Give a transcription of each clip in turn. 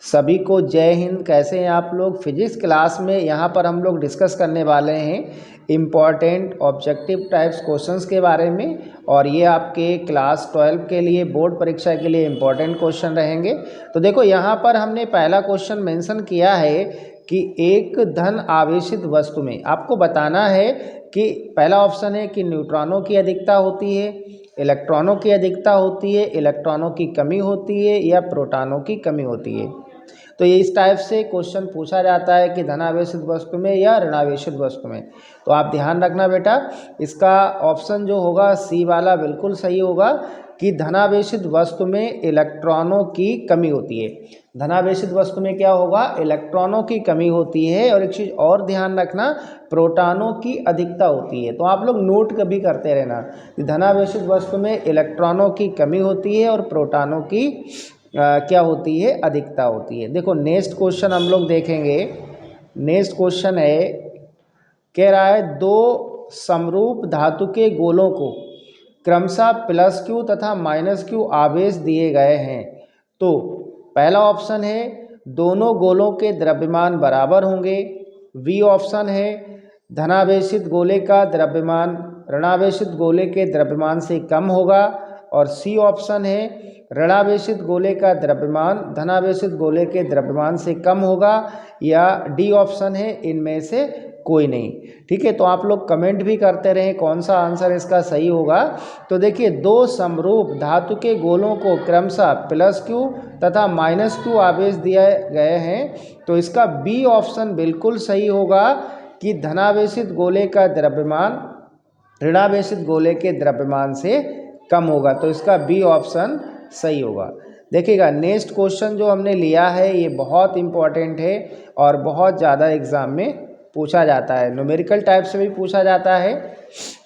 सभी को जय हिंद। कैसे हैं आप लोग। फिजिक्स क्लास में यहाँ पर हम लोग डिस्कस करने वाले हैं इम्पॉर्टेंट ऑब्जेक्टिव टाइप्स क्वेश्चंस के बारे में, और ये आपके क्लास 12 के लिए बोर्ड परीक्षा के लिए इम्पॉर्टेंट क्वेश्चन रहेंगे। तो देखो यहाँ पर हमने पहला क्वेश्चन मेंशन किया है कि एक धन आवेशित वस्तु में आपको बताना है कि पहला ऑप्शन है कि न्यूट्रॉनों की अधिकता होती है, इलेक्ट्रॉनों की अधिकता होती है, इलेक्ट्रॉनों की कमी होती है, या प्रोटॉनों की कमी होती है। तो ये इस टाइप से क्वेश्चन पूछा जाता है कि धनावेशित वस्तु में या ऋणावेशित वस्तु में। तो आप ध्यान रखना बेटा, इसका ऑप्शन जो होगा सी वाला बिल्कुल सही होगा कि धनावेशित वस्तु में इलेक्ट्रॉनों की कमी होती है। धनावेशित वस्तु में क्या होगा, इलेक्ट्रॉनों की कमी होती है। और एक चीज़ और ध्यान रखना, प्रोटॉनों की अधिकता होती है। तो आप लोग नोट कभी करते रहना कि धनावेशित वस्तु में इलेक्ट्रॉनों की कमी होती है और प्रोटॉनों की क्या होती है, अधिकता होती है। देखो नेक्स्ट क्वेश्चन हम लोग देखेंगे। नेक्स्ट क्वेश्चन है, कह रहा है दो समरूप धातु के गोलों को क्रमशः +Q तथा -Q आवेश दिए गए हैं। तो पहला ऑप्शन है दोनों गोलों के द्रव्यमान बराबर होंगे। बी ऑप्शन है धनावेशित गोले का द्रव्यमान ऋणावेशित गोले के द्रव्यमान से कम होगा। और सी ऑप्शन है ऋणावेशित गोले का द्रव्यमान धनावेशित गोले के द्रव्यमान से कम होगा। या डी ऑप्शन है इनमें से कोई नहीं। ठीक है, तो आप लोग कमेंट भी करते रहें कौन सा आंसर इसका सही होगा। तो देखिए, दो समरूप धातु के गोलों को क्रमशः +Q तथा -Q आवेश दिए गए हैं। तो इसका बी ऑप्शन बिल्कुल सही होगा कि धनावेशित गोले का द्रव्यमान ऋणावेशित गोले के द्रव्यमान से कम होगा। तो इसका बी ऑप्शन सही होगा। देखिएगा, नेक्स्ट क्वेश्चन जो हमने लिया है ये बहुत इंपॉर्टेंट है और बहुत ज़्यादा एग्जाम में पूछा जाता है। न्यूमेरिकल टाइप से भी पूछा जाता है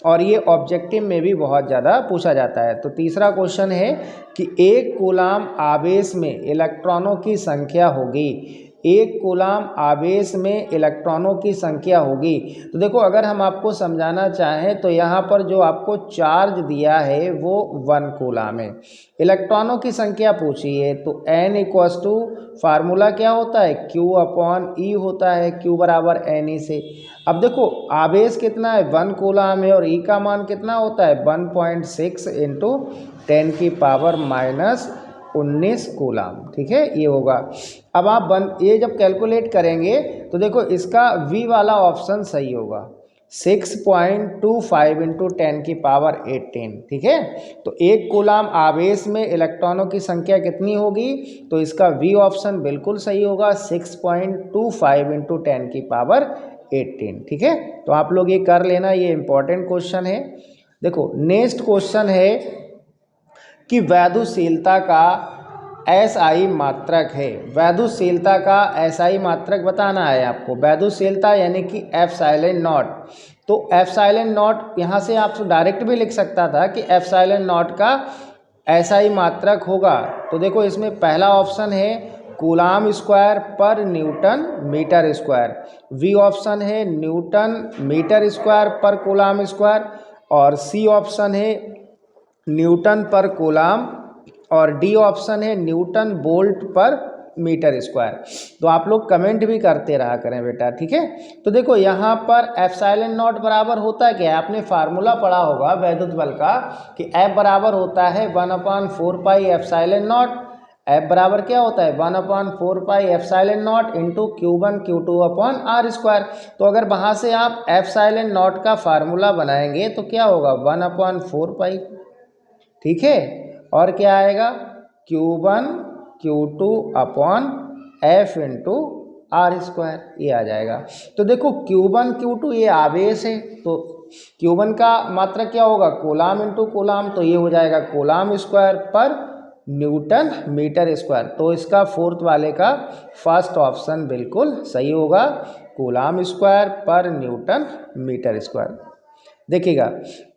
और ये ऑब्जेक्टिव में भी बहुत ज़्यादा पूछा जाता है। तो तीसरा क्वेश्चन है कि एक कूलाम आवेश में इलेक्ट्रॉनों की संख्या होगी। एक कूलाम आवेश में इलेक्ट्रॉनों की संख्या होगी। तो देखो, अगर हम आपको समझाना चाहें तो यहाँ पर जो आपको चार्ज दिया है वो 1 कूलाम है। इलेक्ट्रॉनों की संख्या पूछी है तो n = फार्मूला क्या होता है, Q/E होता है, Q बराबर NE से। अब देखो आवेश कितना है, 1 कूलाम है, और E का मान कितना होता है 1.6 × 10⁻⁻19 कूलाम। ठीक है, ये होगा। अब आप ये जब कैलकुलेट करेंगे तो देखो इसका V वाला ऑप्शन सही होगा, 6.25 × 10⁻18। ठीक है, तो एक कूलाम आवेश में इलेक्ट्रॉनों की संख्या कितनी होगी, तो इसका V ऑप्शन बिल्कुल सही होगा, 6.25 × 10⁻18। ठीक है, तो आप लोग ये कर लेना, ये इंपॉर्टेंट क्वेश्चन है। देखो नेक्स्ट क्वेश्चन है कि वैद्युशीलता का SI मात्रक है। वैद्युशीलता का SI मात्रक बताना है आपको। वैद्युशीलता यानी कि ε0। तो ε0 यहाँ से आप डायरेक्ट भी लिख सकता था कि ε0 का SI मात्रक होगा। तो देखो इसमें पहला ऑप्शन है कूलाम स्क्वायर पर newton metre square. V option है न्यूटन मीटर स्क्वायर पर कूलाम स्क्वायर। और सी ऑप्शन है न्यूटन पर कूलाम। और डी ऑप्शन है न्यूटन वोल्ट पर मीटर स्क्वायर। तो आप लोग कमेंट भी करते रहा करें बेटा। ठीक है, तो देखो यहाँ पर ε0 बराबर होता है क्या, आपने फार्मूला पढ़ा होगा वैद्युत बल का कि F बराबर होता है 1/4πε0। F बराबर क्या होता है 1/4πε0 × Q1 Q2/r²। तो अगर वहाँ से आप ε0 का फार्मूला बनाएंगे तो क्या होगा 1/4π। ठीक है, और क्या आएगा Q1 Q2/F × r², ये आ जाएगा। तो देखो Q1 Q2 ये आवेश है, तो Q1 का मात्रक क्या होगा कूलाम × कूलाम, तो ये हो जाएगा कूलाम स्क्वायर पर न्यूटन मीटर स्क्वायर। तो इसका फोर्थ वाले का फर्स्ट ऑप्शन बिल्कुल सही होगा, कूलाम स्क्वायर पर न्यूटन मीटर स्क्वायर। देखिएगा,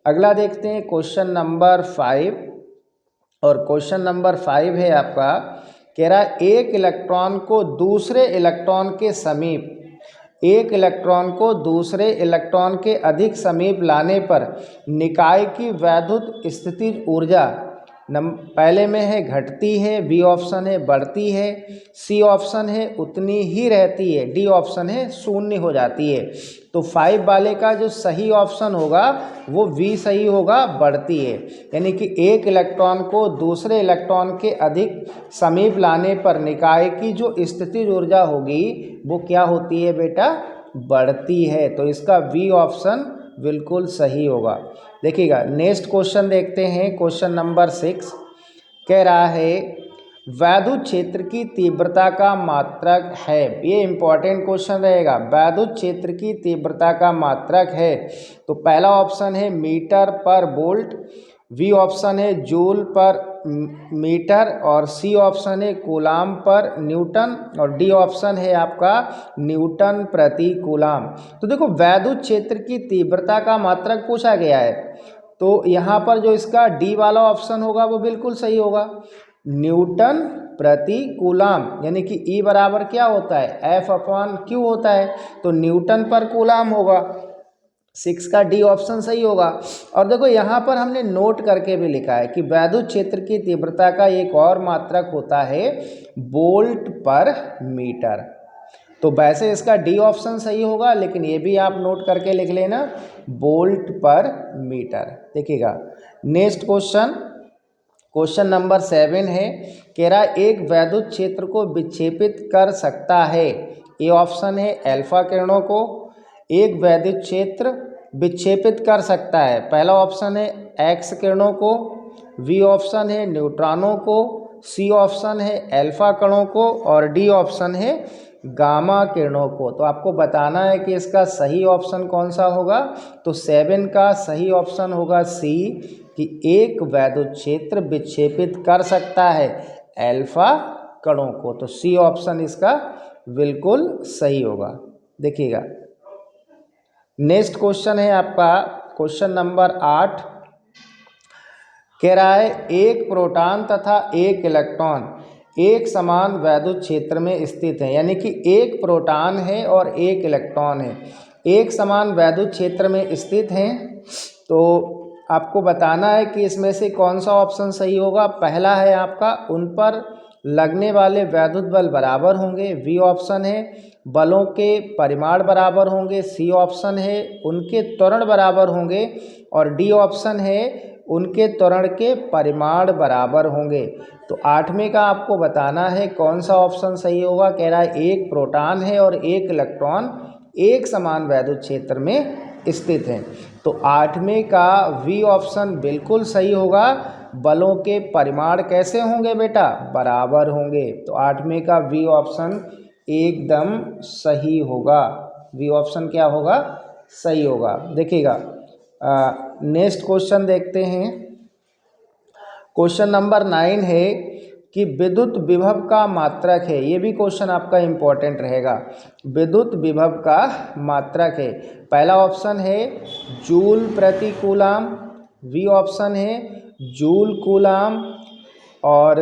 अगला देखते हैं क्वेश्चन नंबर 5। और क्वेश्चन नंबर 5 है आपका, कह रहा है एक इलेक्ट्रॉन को दूसरे इलेक्ट्रॉन के समीप एक इलेक्ट्रॉन को दूसरे इलेक्ट्रॉन के अधिक समीप लाने पर निकाय की वैद्युत स्थितिज ऊर्जा पहले में है घटती है, बी ऑप्शन है बढ़ती है, सी ऑप्शन है उतनी ही रहती है, डी ऑप्शन है शून्य हो जाती है। तो 5 वाले का जो सही ऑप्शन होगा वो बी सही होगा, बढ़ती है। यानी कि एक इलेक्ट्रॉन को दूसरे इलेक्ट्रॉन के अधिक समीप लाने पर निकाय की जो स्थितिज ऊर्जा होगी वो क्या होती है बेटा, बढ़ती है। तो इसका बी ऑप्शन बिल्कुल सही होगा। देखिएगा नेक्स्ट क्वेश्चन देखते हैं, क्वेश्चन नंबर 6 कह रहा है वैद्युत क्षेत्र की तीव्रता का मात्रक है। ये इंपॉर्टेंट क्वेश्चन रहेगा, वैद्युत क्षेत्र की तीव्रता का मात्रक है। तो पहला ऑप्शन है मीटर पर वोल्ट, बी ऑप्शन है जूल पर मीटर, और सी ऑप्शन है कूलाम पर न्यूटन, और डी ऑप्शन है आपका न्यूटन प्रति कूलाम। तो देखो वैद्युत क्षेत्र की तीव्रता का मात्रक पूछा गया है, तो यहाँ पर जो इसका डी वाला ऑप्शन होगा वो बिल्कुल सही होगा, न्यूटन प्रति कूलाम। यानी कि ई बराबर क्या होता है, एफ अपॉन क्यू होता है, तो न्यूटन पर कूलाम होगा। 6 का डी ऑप्शन सही होगा। और देखो यहाँ पर हमने नोट करके भी लिखा है कि वैद्युत क्षेत्र की तीव्रता का एक और मात्रक होता है वोल्ट पर मीटर। तो वैसे इसका डी ऑप्शन सही होगा, लेकिन ये भी आप नोट करके लिख लेना वोल्ट पर मीटर। देखिएगा नेक्स्ट क्वेश्चन, क्वेश्चन नंबर 7 है, कह रहा एक वैद्युत क्षेत्र को विक्षेपित कर सकता है। ए ऑप्शन है अल्फा किरणों को, एक वैद्युत क्षेत्र विक्षेपित कर सकता है। पहला ऑप्शन है एक्स किरणों को, बी ऑप्शन है न्यूट्रॉनों को, सी ऑप्शन है अल्फा कणों को, और डी ऑप्शन है गामा किरणों को। तो आपको बताना है कि इसका सही ऑप्शन कौन सा होगा। तो 7 का सही ऑप्शन होगा सी, कि एक वैद्युत क्षेत्र विक्षेपित कर सकता है अल्फा कणों को। तो सी ऑप्शन इसका बिल्कुल सही होगा। देखिएगा नेक्स्ट क्वेश्चन है आपका क्वेश्चन नंबर 8, कह रहा है एक प्रोटॉन तथा एक इलेक्ट्रॉन एक समान वैद्युत क्षेत्र में स्थित है। यानी कि एक प्रोटॉन है और एक इलेक्ट्रॉन है, एक समान वैद्युत क्षेत्र में स्थित हैं। तो आपको बताना है कि इसमें से कौन सा ऑप्शन सही होगा। पहला है आपका उन पर लगने वाले वैद्युत बल बराबर होंगे, बी ऑप्शन है बलों के परिमाण बराबर होंगे, सी ऑप्शन है उनके त्वरण बराबर होंगे, और डी ऑप्शन है उनके त्वरण के परिमाण बराबर होंगे। तो 8वें का आपको बताना है कौन सा ऑप्शन सही होगा। कह रहा है एक प्रोटॉन है और एक इलेक्ट्रॉन एक समान वैद्युत क्षेत्र में स्थित हैं। तो 8वें का वी ऑप्शन बिल्कुल सही होगा। बलों के परिमाण कैसे होंगे बेटा, बराबर होंगे। तो 8वें का वी ऑप्शन एकदम सही होगा। वी ऑप्शन क्या होगा, सही होगा। देखिएगा नेक्स्ट क्वेश्चन देखते हैं, क्वेश्चन नंबर 9 है कि विद्युत विभव का मात्रक है। ये भी क्वेश्चन आपका इम्पोर्टेंट रहेगा। विद्युत विभव का मात्रक है, पहला ऑप्शन है जूल प्रति कूलाम, बी ऑप्शन है जूल कूलाम, और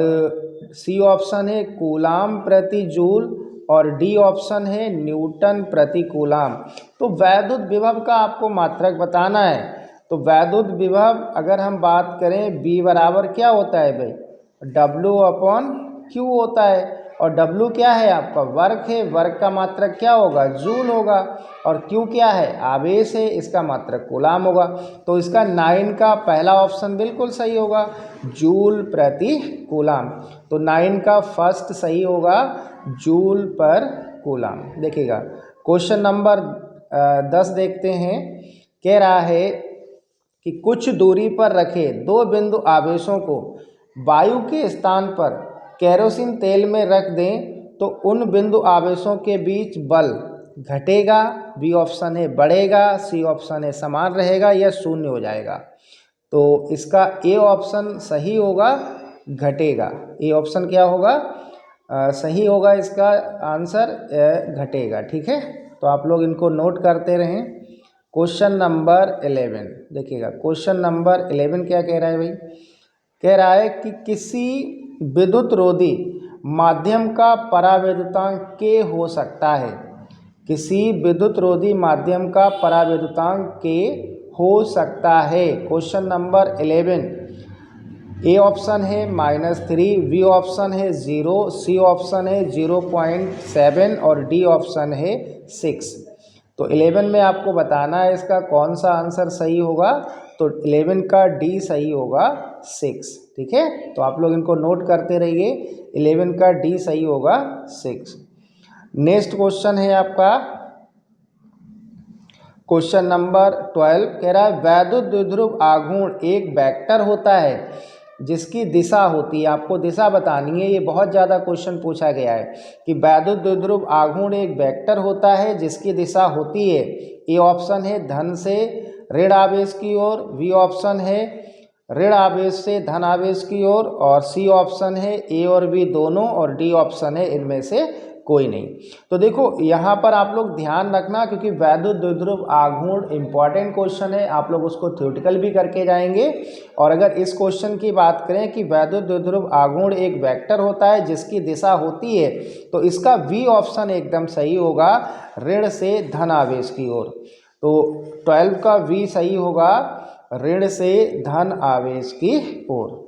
सी ऑप्शन है कूलाम प्रति जूल, और डी ऑप्शन है न्यूटन प्रति कूलाम। तो वैद्युत विभव का आपको मात्रक बताना है। तो वैद्युत विभव अगर हम बात करें, बी बराबर क्या होता है भाई, W अपॉन Q होता है, और W क्या है आपका वर्क है, वर्क का मात्रक क्या होगा, जूल होगा, और Q क्या है, आवेश है, इसका मात्रक कूलाम होगा। तो इसका 9 का पहला ऑप्शन बिल्कुल सही होगा, जूल प्रति कूलाम। तो 9 का फर्स्ट सही होगा, जूल पर कूलाम। देखिएगा क्वेश्चन नंबर 10 देखते हैं, कह रहा है कि कुछ दूरी पर रखे दो बिंदु आवेशों को वायु के स्थान पर केरोसिन तेल में रख दें तो उन बिंदु आवेशों के बीच बल घटेगा, बी ऑप्शन है बढ़ेगा, सी ऑप्शन है समान रहेगा, या शून्य हो जाएगा। तो इसका ए ऑप्शन सही होगा, घटेगा। ए ऑप्शन क्या होगा, सही होगा, इसका आंसर घटेगा। ठीक है, तो आप लोग इनको नोट करते रहें। क्वेश्चन नंबर 11 देखिएगा, क्वेश्चन नंबर 11 क्या कह रहा है भाई, कह रहा है कि किसी विद्युत रोधी माध्यम का परावैद्युतांक के हो सकता है। किसी विद्युत रोधी माध्यम का परावैद्युतांक के हो सकता है। क्वेश्चन नंबर 11 ए ऑप्शन है -3, बी ऑप्शन है 0, सी ऑप्शन है 0.7 और डी ऑप्शन है 6। तो 11 में आपको बताना है इसका कौन सा आंसर सही होगा। तो 11 का डी सही होगा 6। ठीक है, तो आप लोग इनको नोट करते रहिए। 11 का डी सही होगा 6। नेक्स्ट क्वेश्चन है आपका क्वेश्चन नंबर 12। कह रहा है वैद्युत द्विध्रुव आघूर्ण एक वेक्टर होता है जिसकी दिशा होती है, आपको दिशा बतानी है। ये बहुत ज़्यादा क्वेश्चन पूछा गया है कि वैद्युत द्विध्रुव आघूर्ण एक वेक्टर होता है जिसकी दिशा होती है। ए ऑप्शन है धन से ऋण आवेश की ओर, बी ऑप्शन है ऋण आवेश से धन आवेश की ओर, और सी ऑप्शन है ए और बी दोनों, और डी ऑप्शन है इनमें से कोई नहीं। तो देखो यहाँ पर आप लोग ध्यान रखना, क्योंकि वैद्युत द्विध्रुव आघूर्ण इंपॉर्टेंट क्वेश्चन है, आप लोग उसको थ्योरेटिकल भी करके जाएंगे। और अगर इस क्वेश्चन की बात करें कि वैद्युत द्विध्रुव आघूर्ण एक वेक्टर होता है जिसकी दिशा होती है, तो इसका बी ऑप्शन एकदम सही होगा, ऋण से धन आवेश की ओर। तो 12 का बी सही होगा, ऋण से धन आवेश की ओर।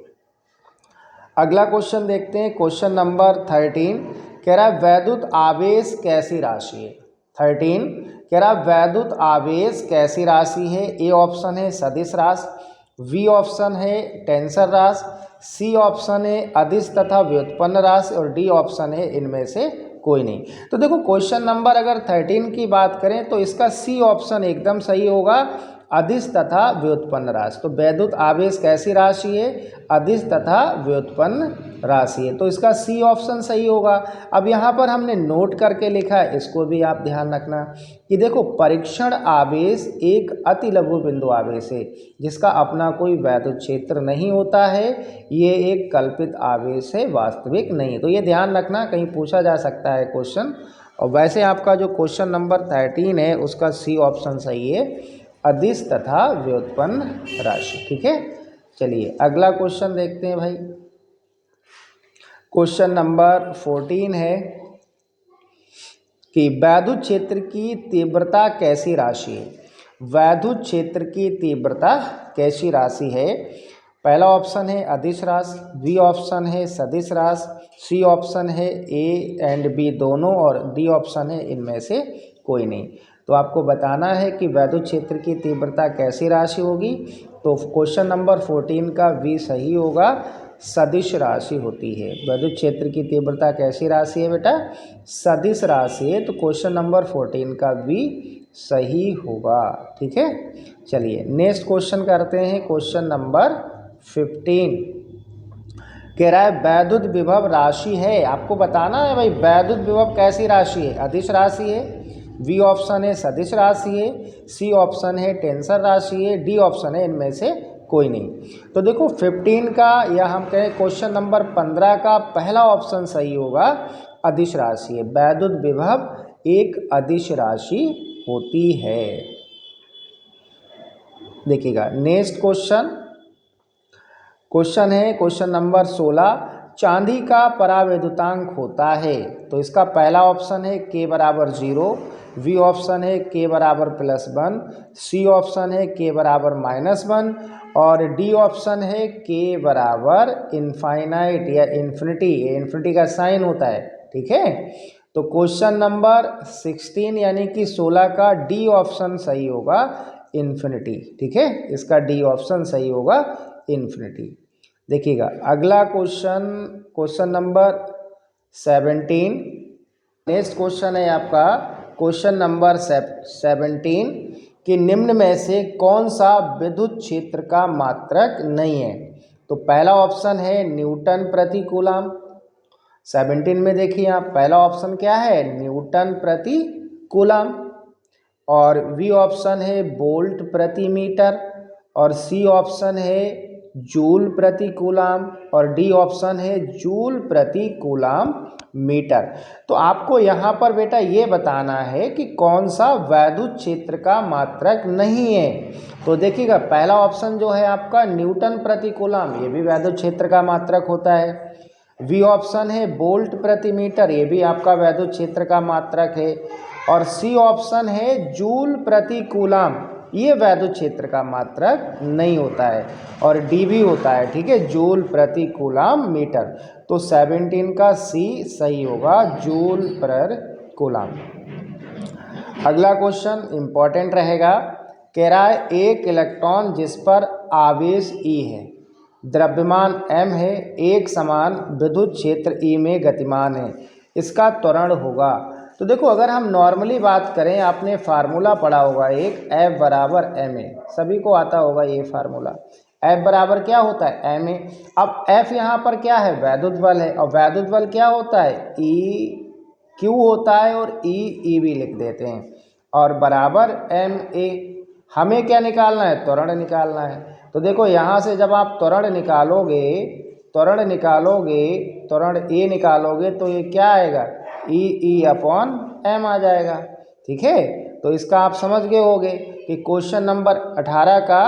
अगला क्वेश्चन देखते हैं, क्वेश्चन नंबर 13। कह रहा है वैद्युत आवेश कैसी राशि है। 13 कह रहा है वैद्युत आवेश कैसी राशि है। ए ऑप्शन है सदिश राशि, बी ऑप्शन है टेंसर राशि, सी ऑप्शन है अदिश तथा व्युत्पन्न राशि, और डी ऑप्शन है इनमें से कोई नहीं। तो देखो क्वेश्चन नंबर अगर 13 की बात करें तो इसका सी ऑप्शन एकदम सही होगा, अदिश तथा व्युत्पन्न राशि। तो वैद्युत आवेश कैसी राशि है, अदिश तथा व्युत्पन्न राशि है, तो इसका सी ऑप्शन सही होगा। अब यहाँ पर हमने नोट करके लिखा है, इसको भी आप ध्यान रखना कि देखो परीक्षण आवेश एक अति लघु बिंदु आवेश है जिसका अपना कोई वैद्युत क्षेत्र नहीं होता है, ये एक कल्पित आवेश है, वास्तविक नहीं। तो ये ध्यान रखना, कहीं पूछा जा सकता है क्वेश्चन। और वैसे आपका जो क्वेश्चन नंबर 13 है उसका सी ऑप्शन सही है, अदिश तथा व्युत्पन्न राशि। ठीक है, चलिए अगला क्वेश्चन देखते हैं भाई। क्वेश्चन नंबर 14 है कि वैद्युत क्षेत्र की तीव्रता कैसी राशि है। वैद्युत क्षेत्र की तीव्रता कैसी राशि है। पहला ऑप्शन है अदिश राशि, बी ऑप्शन है सदिश राशि, सी ऑप्शन है ए एंड बी दोनों, और डी ऑप्शन है इनमें से कोई नहीं। तो आपको बताना है कि वैद्युत क्षेत्र की तीव्रता कैसी राशि होगी। तो क्वेश्चन नंबर 14 का बी सही होगा, सदिश राशि होती है। वैद्युत क्षेत्र की तीव्रता कैसी राशि है बेटा, सदिश राशि है। तो क्वेश्चन नंबर 14 का बी सही होगा। ठीक है, चलिए नेक्स्ट क्वेश्चन करते हैं, क्वेश्चन नंबर 15। कह रहा है वैद्युत विभव राशि है, आपको बताना है भाई वैद्युत विभव कैसी राशि है, अदिश राशि है, बी ऑप्शन है सदिश राशि है, सी ऑप्शन है टेंसर राशि है, डी ऑप्शन है इनमें से कोई नहीं। तो देखो 15 का या हम कहें क्वेश्चन नंबर 15 का पहला ऑप्शन सही होगा, अदिश राशि है। वैद्युत विभव एक अदिश राशि होती है। देखिएगा नेक्स्ट क्वेश्चन है क्वेश्चन नंबर 16। चांदी का परावैद्युतांक होता है, तो इसका पहला ऑप्शन है k बराबर 0, बी ऑप्शन है k बराबर +1, सी ऑप्शन है k बराबर -1, और डी ऑप्शन है k बराबर इनफाइनाइट या इन्फिनिटी। इन्फिनिटी का साइन होता है। ठीक है, तो क्वेश्चन नंबर 16 यानी कि 16 का डी ऑप्शन सही होगा, इन्फिनिटी। ठीक है, इसका डी ऑप्शन सही होगा, इन्फिनिटी। देखिएगा अगला क्वेश्चन नंबर 17। नेक्स्ट क्वेश्चन है आपका क्वेश्चन नंबर 17 कि निम्न में से कौन सा विद्युत क्षेत्र का मात्रक नहीं है। तो पहला ऑप्शन है न्यूटन प्रति कूलम। 17 में देखिए आप पहला ऑप्शन क्या है, न्यूटन प्रति कूलम, और बी ऑप्शन है वोल्ट प्रति मीटर, और सी ऑप्शन है जूल प्रति कूलम, और डी ऑप्शन है जूल प्रति कूलम मीटर। तो आपको यहाँ पर बेटा ये बताना है कि कौन सा वैद्युत क्षेत्र का मात्रक नहीं है। तो देखिएगा पहला ऑप्शन जो है आपका न्यूटन प्रति कूलम, ये भी वैद्युत क्षेत्र का मात्रक होता है। बी ऑप्शन है वोल्ट प्रति मीटर, ये भी आपका वैद्युत क्षेत्र का मात्रक है, और सी ऑप्शन है जूल प्रति कूलम, ये वैद्युत क्षेत्र का मात्रक नहीं होता है। और dV होता है, ठीक है, जूल प्रति कूलाम मीटर। तो 17 का C सही होगा, जूल पर कूलाम। अगला क्वेश्चन इंपॉर्टेंट रहेगा, कह रहा है एक इलेक्ट्रॉन जिस पर आवेश E है, द्रव्यमान m है, एक समान विद्युत क्षेत्र E में गतिमान है, इसका त्वरण होगा। तो देखो, अगर हम नॉर्मली बात करें, आपने फार्मूला पढ़ा होगा एक, F बराबर ma, सभी को आता होगा ये फार्मूला। F बराबर क्या होता है, ma। अब F यहाँ पर क्या है, वैद्युत बल है, और वैद्युत बल क्या होता है, E Q होता है, और E भी लिख देते हैं, और बराबर ma। हमें क्या निकालना है, त्वरण निकालना है। तो देखो, यहाँ से जब आप त्वरण निकालोगे, त्वरण A निकालोगे, तो ये क्या आएगा, E अपॉन m आ जाएगा, ठीक है। तो इसका आप समझ गए होगे कि क्वेश्चन नंबर 18 का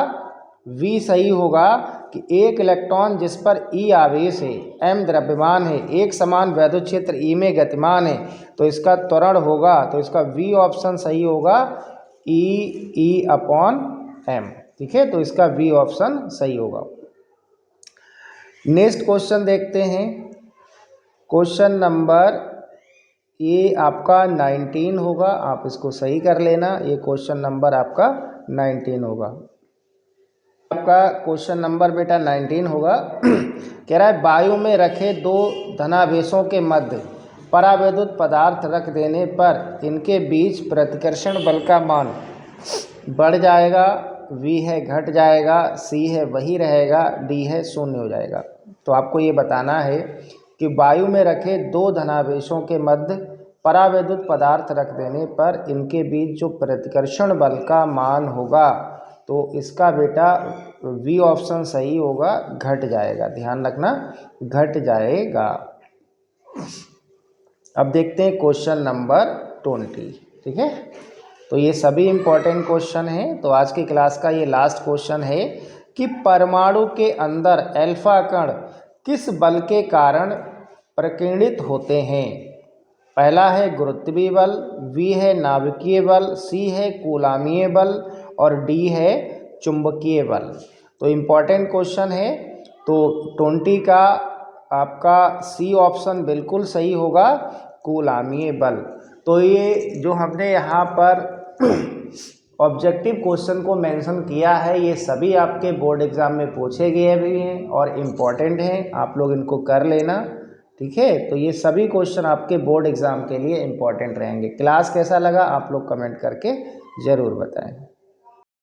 V सही होगा कि एक इलेक्ट्रॉन जिस पर E आवेश है, m द्रव्यमान है, एक समान वैद्युत क्षेत्र E में गतिमान है, तो इसका त्वरण होगा, तो इसका V ऑप्शन सही होगा, E अपॉन m, ठीक है। तो इसका V ऑप्शन सही होगा। नेक्स्ट क्वेश्चन देखते हैं, क्वेश्चन नंबर ये आपका 19 होगा, आप इसको सही कर लेना, ये क्वेश्चन नंबर आपका 19 होगा। आपका क्वेश्चन नंबर बेटा 19 होगा। कह रहा है वायु में रखे दो धनावेशों के मध्य परावैद्युत पदार्थ रख देने पर इनके बीच प्रतिकर्षण बल का मान बढ़ जाएगा, V है घट जाएगा, C है वही रहेगा, D है शून्य हो जाएगा। तो आपको ये बताना है कि वायु में रखे दो धनावेशों के मध्य परावैद्युत पदार्थ रख देने पर इनके बीच जो प्रतिकर्षण बल का मान होगा, तो इसका बेटा V ऑप्शन सही होगा, घट जाएगा, ध्यान रखना, घट जाएगा। अब देखते हैं क्वेश्चन नंबर 20, ठीक है। तो ये सभी इम्पोर्टेंट क्वेश्चन हैं। तो आज की क्लास का ये लास्ट क्वेश्चन है कि परमाणु के अंदर अल्फा कण किस बल के कारण प्रकीर्णित होते हैं। पहला है गुरुत्वीय बल, V है नाभिकीय बल, C है कूलामीय बल, और D है चुंबकीय बल। तो इम्पोर्टेंट क्वेश्चन है। तो 20 का आपका C ऑप्शन बिल्कुल सही होगा, कूलामीय बल। तो ये जो हमने यहाँ पर ऑब्जेक्टिव क्वेश्चन को मेंशन किया है, ये सभी आपके बोर्ड एग्जाम में पूछे गए भी हैं और इम्पॉर्टेंट हैं, आप लोग इनको कर लेना, ठीक है। तो ये सभी क्वेश्चन आपके बोर्ड एग्जाम के लिए इम्पॉर्टेंट रहेंगे। क्लास कैसा लगा आप लोग कमेंट करके ज़रूर बताएं।